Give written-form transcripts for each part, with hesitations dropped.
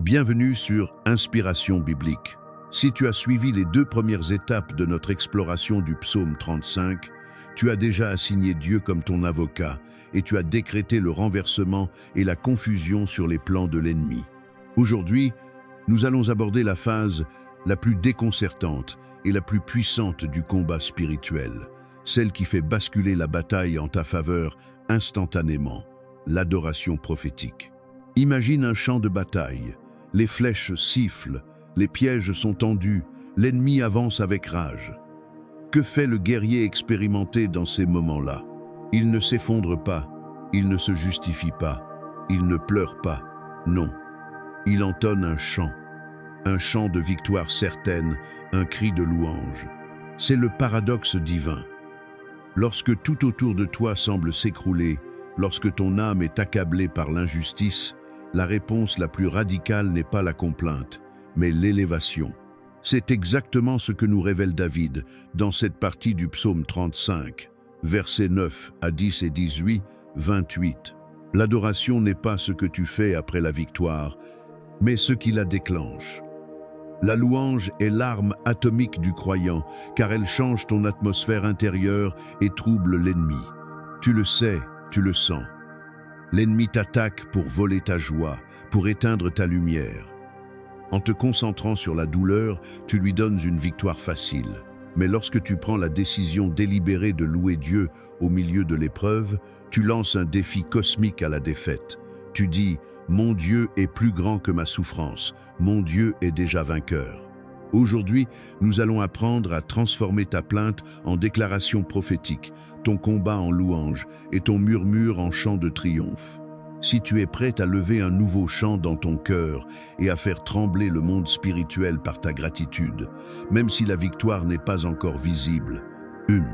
Bienvenue sur Inspiration biblique. Si tu as suivi les 2 premières étapes de notre exploration du psaume 35, tu as déjà assigné Dieu comme ton avocat et tu as décrété le renversement et la confusion sur les plans de l'ennemi. Aujourd'hui, nous allons aborder la phase la plus déconcertante et la plus puissante du combat spirituel, celle qui fait basculer la bataille en ta faveur instantanément, l'adoration prophétique. Imagine un champ de bataille. Les flèches sifflent, les pièges sont tendus, l'ennemi avance avec rage. Que fait le guerrier expérimenté dans ces moments-là? Il ne s'effondre pas, il ne se justifie pas, il ne pleure pas, non. Il entonne un chant de victoire certaine, un cri de louange. C'est le paradoxe divin. Lorsque tout autour de toi semble s'écrouler, lorsque ton âme est accablée par l'injustice, la réponse la plus radicale n'est pas la complainte, mais l'élévation. C'est exactement ce que nous révèle David dans cette partie du psaume 35, versets 9 à 10 et 18, 28. L'adoration n'est pas ce que tu fais après la victoire, mais ce qui la déclenche. La louange est l'arme atomique du croyant, car elle change ton atmosphère intérieure et trouble l'ennemi. Tu le sais, tu le sens. L'ennemi t'attaque pour voler ta joie, pour éteindre ta lumière. En te concentrant sur la douleur, tu lui donnes une victoire facile. Mais lorsque tu prends la décision délibérée de louer Dieu au milieu de l'épreuve, tu lances un défi cosmique à la défaite. Tu dis « Mon Dieu est plus grand que ma souffrance, mon Dieu est déjà vainqueur ». Aujourd'hui, nous allons apprendre à transformer ta plainte en déclaration prophétique, ton combat en louange et ton murmure en chant de triomphe. Si tu es prête à lever un nouveau chant dans ton cœur et à faire trembler le monde spirituel par ta gratitude, même si la victoire n'est pas encore visible, 1.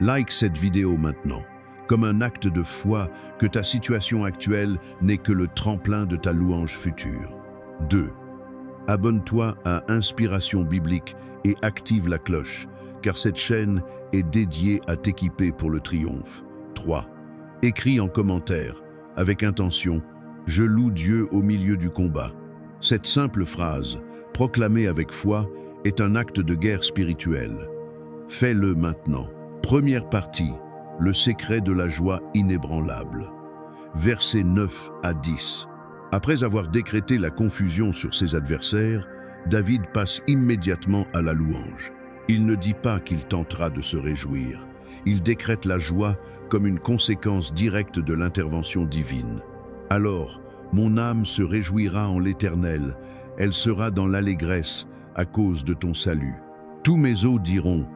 Like cette vidéo maintenant, comme un acte de foi que ta situation actuelle n'est que le tremplin de ta louange future. 2. Abonne-toi à Inspiration biblique et active la cloche, car cette chaîne est dédiée à t'équiper pour le triomphe. 3. Écris en commentaire, avec intention, « Je loue Dieu au milieu du combat ». Cette simple phrase, proclamée avec foi, est un acte de guerre spirituelle. Fais-le maintenant. Première partie, le secret de la joie inébranlable. Versets 9 à 10. Après avoir décrété la confusion sur ses adversaires, David passe immédiatement à la louange. Il ne dit pas qu'il tentera de se réjouir. Il décrète la joie comme une conséquence directe de l'intervention divine. Alors, mon âme se réjouira en l'Éternel, elle sera dans l'allégresse à cause de ton salut. Tous mes os diront,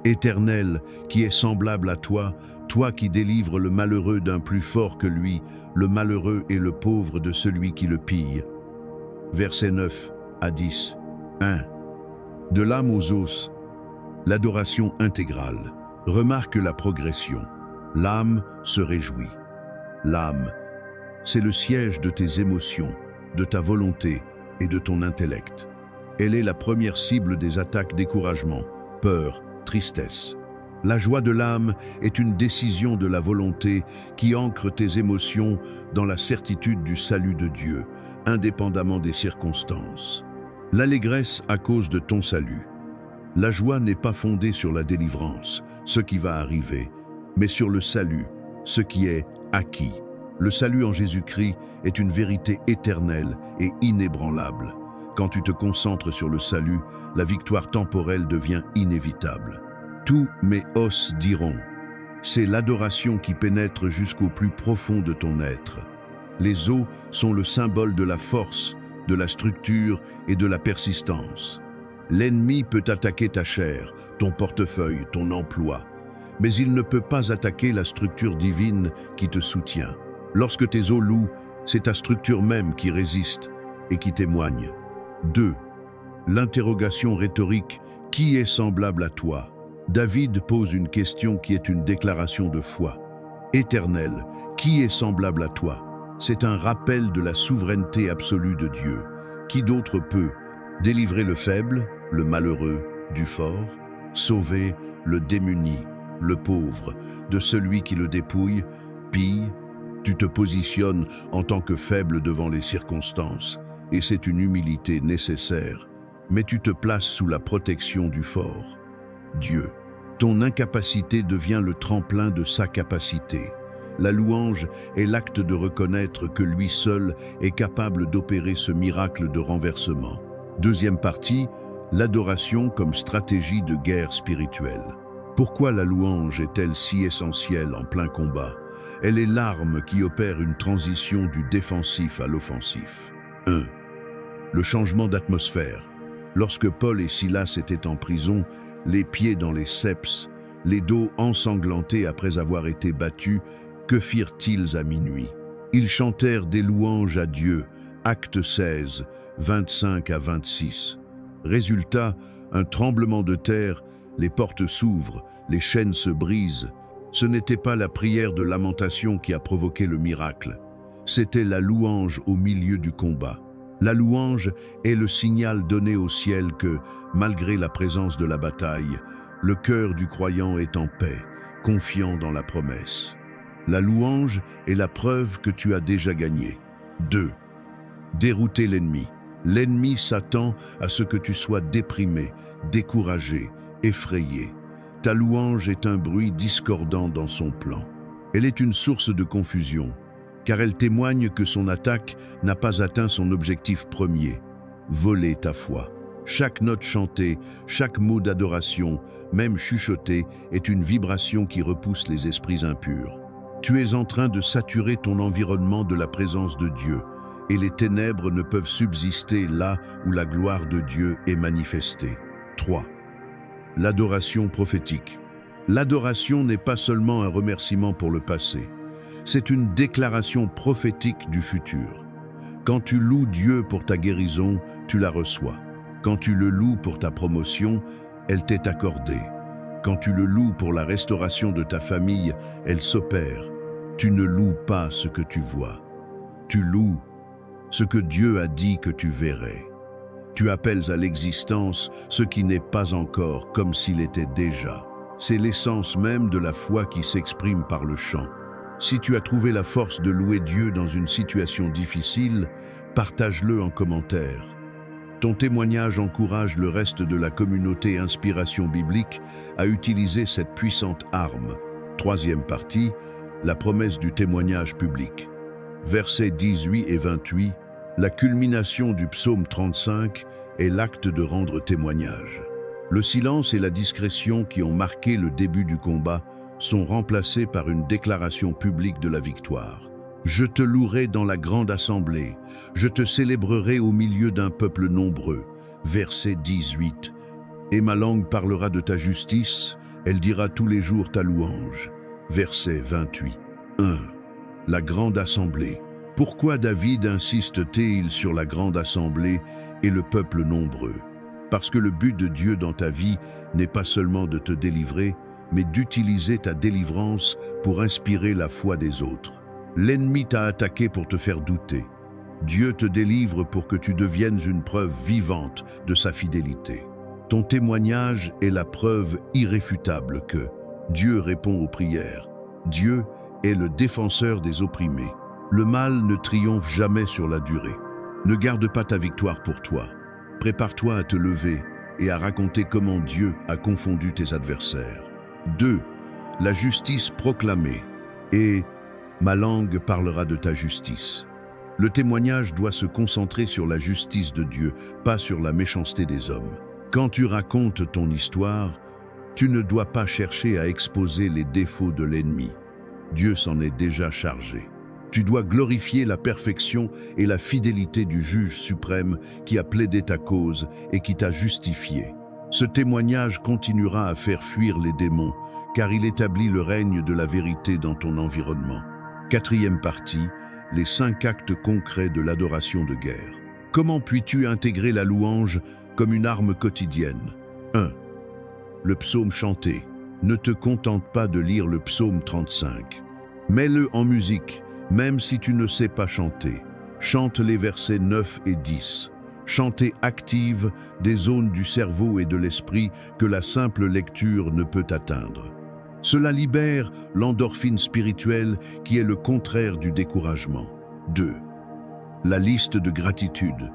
Éternel, qui est semblable à toi, toi qui délivres le malheureux d'un plus fort que lui, le malheureux et le pauvre de celui qui le pille. Versets 9 à 10. 1. De l'âme aux os, l'adoration intégrale. Remarque la progression. L'âme se réjouit. L'âme, c'est le siège de tes émotions, de ta volonté et de ton intellect. Elle est la première cible des attaques découragement, peur, tristesse. La joie de l'âme est une décision de la volonté qui ancre tes émotions dans la certitude du salut de Dieu, indépendamment des circonstances. L'allégresse à cause de ton salut. La joie n'est pas fondée sur la délivrance, ce qui va arriver, mais sur le salut, ce qui est acquis. Le salut en Jésus-Christ est une vérité éternelle et inébranlable. Quand tu te concentres sur le salut, la victoire temporelle devient inévitable. Tous mes os diront, c'est l'adoration qui pénètre jusqu'au plus profond de ton être. Les os sont le symbole de la force, de la structure et de la persistance. L'ennemi peut attaquer ta chair, ton portefeuille, ton emploi, mais il ne peut pas attaquer la structure divine qui te soutient. Lorsque tes os louent, c'est ta structure même qui résiste et qui témoigne. 2. L'interrogation rhétorique « Qui est semblable à toi ?» David pose une question qui est une déclaration de foi. « Éternel, qui est semblable à toi ?» C'est un rappel de la souveraineté absolue de Dieu. Qui d'autre peut délivrer le faible, le malheureux, du fort, sauver le démuni, le pauvre, de celui qui le dépouille, pille? Tu te positionnes en tant que faible devant les circonstances, et c'est une humilité nécessaire, mais tu te places sous la protection du fort, Dieu. Ton incapacité devient le tremplin de sa capacité. La louange est l'acte de reconnaître que lui seul est capable d'opérer ce miracle de renversement. Deuxième partie, l'adoration comme stratégie de guerre spirituelle. Pourquoi la louange est-elle si essentielle en plein combat? Elle est l'arme qui opère une transition du défensif à l'offensif. 1. Le changement d'atmosphère. Lorsque Paul et Silas étaient en prison, les pieds dans les ceps, les dos ensanglantés après avoir été battus, que firent-ils à minuit? Ils chantèrent des louanges à Dieu. Acte 16, 25 à 26. Résultat, un tremblement de terre, les portes s'ouvrent, les chaînes se brisent. Ce n'était pas la prière de lamentation qui a provoqué le miracle. C'était la louange au milieu du combat. La louange est le signal donné au ciel que, malgré la présence de la bataille, le cœur du croyant est en paix, confiant dans la promesse. La louange est la preuve que tu as déjà gagné. 2. Dérouter l'ennemi. L'ennemi s'attend à ce que tu sois déprimé, découragé, effrayé. Ta louange est un bruit discordant dans son plan. Elle est une source de confusion, car elle témoigne que son attaque n'a pas atteint son objectif premier, voler ta foi. Chaque note chantée, chaque mot d'adoration, même chuchoté, est une vibration qui repousse les esprits impurs. Tu es en train de saturer ton environnement de la présence de Dieu, et les ténèbres ne peuvent subsister là où la gloire de Dieu est manifestée. 3. L'adoration prophétique. L'adoration n'est pas seulement un remerciement pour le passé, c'est une déclaration prophétique du futur. Quand tu loues Dieu pour ta guérison, tu la reçois. Quand tu le loues pour ta promotion, elle t'est accordée. Quand tu le loues pour la restauration de ta famille, elle s'opère. Tu ne loues pas ce que tu vois. Tu loues ce que Dieu a dit que tu verrais. Tu appelles à l'existence ce qui n'est pas encore comme s'il était déjà. C'est l'essence même de la foi qui s'exprime par le chant. Si tu as trouvé la force de louer Dieu dans une situation difficile, partage-le en commentaire. Ton témoignage encourage le reste de la communauté Inspiration Biblique à utiliser cette puissante arme. Troisième partie, la promesse du témoignage public. Versets 18 et 28, la culmination du psaume 35 est l'acte de rendre témoignage. Le silence et la discrétion qui ont marqué le début du combat sont remplacés par une déclaration publique de la victoire. Je te louerai dans la grande assemblée, je te célébrerai au milieu d'un peuple nombreux. Verset 18. Et ma langue parlera de ta justice, elle dira tous les jours ta louange. Verset 28. 1. La grande assemblée. Pourquoi David insiste-t-il sur la grande assemblée et le peuple nombreux? Parce que le but de Dieu dans ta vie n'est pas seulement de te délivrer, mais d'utiliser ta délivrance pour inspirer la foi des autres. L'ennemi t'a attaqué pour te faire douter. Dieu te délivre pour que tu deviennes une preuve vivante de sa fidélité. Ton témoignage est la preuve irréfutable que Dieu répond aux prières. Dieu est le défenseur des opprimés. Le mal ne triomphe jamais sur la durée. Ne garde pas ta victoire pour toi. Prépare-toi à te lever et à raconter comment Dieu a confondu tes adversaires. 2. La justice proclamée. Et ma langue parlera de ta justice. Le témoignage doit se concentrer sur la justice de Dieu, pas sur la méchanceté des hommes. Quand tu racontes ton histoire, tu ne dois pas chercher à exposer les défauts de l'ennemi. Dieu s'en est déjà chargé. Tu dois glorifier la perfection et la fidélité du juge suprême qui a plaidé ta cause et qui t'a justifié. Ce témoignage continuera à faire fuir les démons, car il établit le règne de la vérité dans ton environnement. Quatrième partie, les 5 actes concrets de l'adoration de guerre. Comment puis-tu intégrer la louange comme une arme quotidienne? 1. Le psaume chanté. Ne te contente pas de lire le psaume 35. Mets-le en musique, même si tu ne sais pas chanter. Chante les versets 9 et 10. Chanter active des zones du cerveau et de l'esprit que la simple lecture ne peut atteindre. Cela libère l'endorphine spirituelle qui est le contraire du découragement. 2. La liste de gratitude.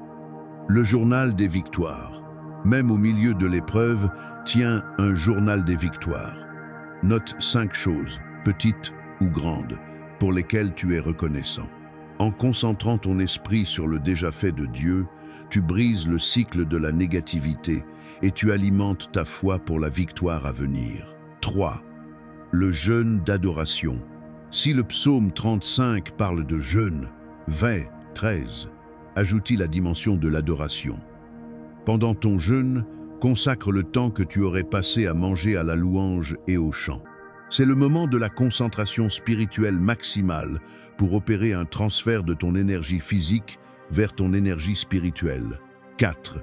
Le journal des victoires. Même au milieu de l'épreuve, tiens un journal des victoires. Note 5 choses, petites ou grandes, pour lesquelles tu es reconnaissant. En concentrant ton esprit sur le déjà fait de Dieu, tu brises le cycle de la négativité et tu alimentes ta foi pour la victoire à venir. 3. Le jeûne d'adoration. Si le psaume 35 parle de jeûne, 13 ajoute la dimension de l'adoration. Pendant ton jeûne, consacre le temps que tu aurais passé à manger à la louange et au chant. C'est le moment de la concentration spirituelle maximale pour opérer un transfert de ton énergie physique vers ton énergie spirituelle. 4.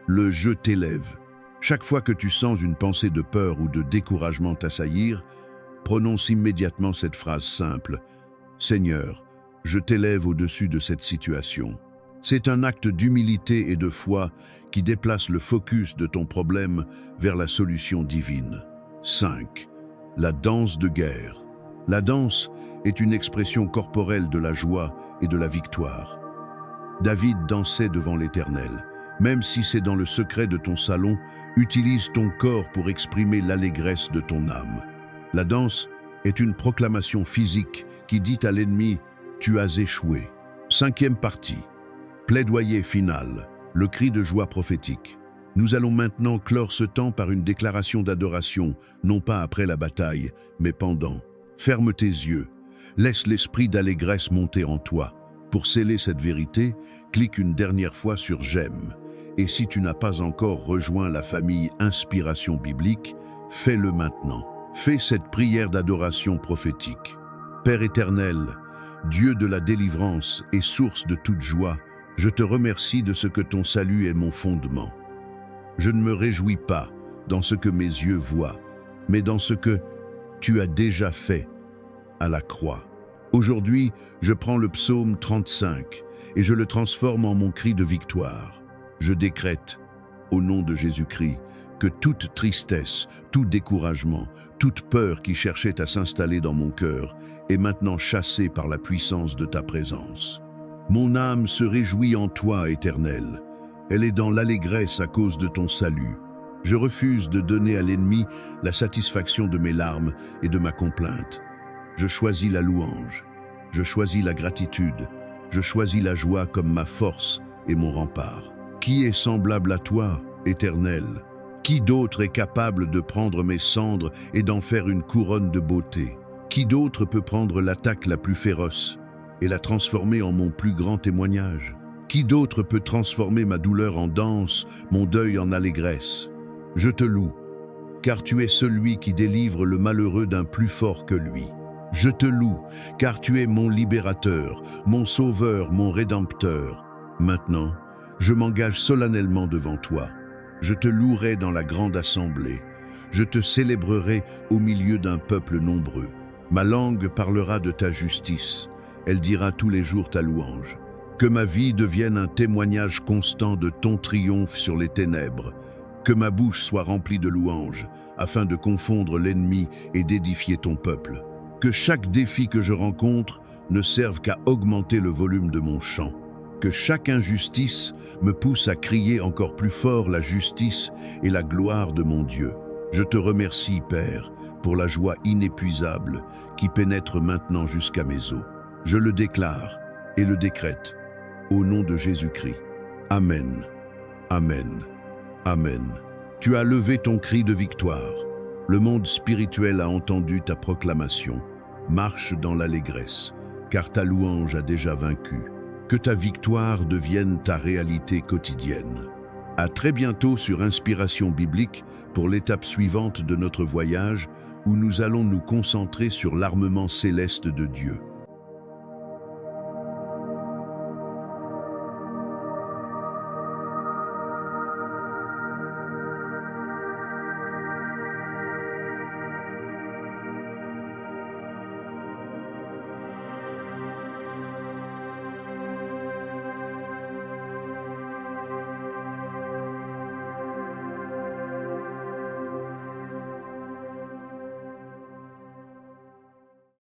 Le « je t'élève ». Chaque fois que tu sens une pensée de peur ou de découragement t'assaillir, prononce immédiatement cette phrase simple. « Seigneur, je t'élève au-dessus de cette situation ». C'est un acte d'humilité et de foi qui déplace le focus de ton problème vers la solution divine. 5. La danse de guerre. La danse est une expression corporelle de la joie et de la victoire. David dansait devant l'Éternel. Même si c'est dans le secret de ton salon, utilise ton corps pour exprimer l'allégresse de ton âme. La danse est une proclamation physique qui dit à l'ennemi « Tu as échoué ». 5e partie. Plaidoyer final, le cri de joie prophétique. Nous allons maintenant clore ce temps par une déclaration d'adoration, non pas après la bataille, mais pendant. Ferme tes yeux, laisse l'esprit d'allégresse monter en toi. Pour sceller cette vérité, clique une dernière fois sur « J'aime ». Et si tu n'as pas encore rejoint la famille Inspiration Biblique, fais-le maintenant. Fais cette prière d'adoration prophétique. Père éternel, Dieu de la délivrance et source de toute joie, je te remercie de ce que ton salut est mon fondement. Je ne me réjouis pas dans ce que mes yeux voient, mais dans ce que tu as déjà fait à la croix. Aujourd'hui, je prends le psaume 35 et je le transforme en mon cri de victoire. Je décrète, au nom de Jésus-Christ, que toute tristesse, tout découragement, toute peur qui cherchait à s'installer dans mon cœur est maintenant chassée par la puissance de ta présence. Mon âme se réjouit en toi, Éternel. Elle est dans l'allégresse à cause de ton salut. Je refuse de donner à l'ennemi la satisfaction de mes larmes et de ma complainte. Je choisis la louange, je choisis la gratitude, je choisis la joie comme ma force et mon rempart. Qui est semblable à toi, Éternel? Qui d'autre est capable de prendre mes cendres et d'en faire une couronne de beauté? Qui d'autre peut prendre l'attaque la plus féroce et la transformer en mon plus grand témoignage? Qui d'autre peut transformer ma douleur en danse, mon deuil en allégresse? Je te loue, car tu es celui qui délivre le malheureux d'un plus fort que lui. Je te loue, car tu es mon libérateur, mon sauveur, mon rédempteur. Maintenant, je m'engage solennellement devant toi. Je te louerai dans la grande assemblée. Je te célébrerai au milieu d'un peuple nombreux. Ma langue parlera de ta justice. Elle dira tous les jours ta louange. Que ma vie devienne un témoignage constant de ton triomphe sur les ténèbres. Que ma bouche soit remplie de louanges, afin de confondre l'ennemi et d'édifier ton peuple. Que chaque défi que je rencontre ne serve qu'à augmenter le volume de mon chant. Que chaque injustice me pousse à crier encore plus fort la justice et la gloire de mon Dieu. Je te remercie, Père, pour la joie inépuisable qui pénètre maintenant jusqu'à mes os. Je le déclare et le décrète, au nom de Jésus-Christ. Amen. Amen. Amen. Tu as levé ton cri de victoire. Le monde spirituel a entendu ta proclamation. Marche dans l'allégresse, car ta louange a déjà vaincu. Que ta victoire devienne ta réalité quotidienne. À très bientôt sur Inspiration Biblique pour l'étape suivante de notre voyage où nous allons nous concentrer sur l'armement céleste de Dieu.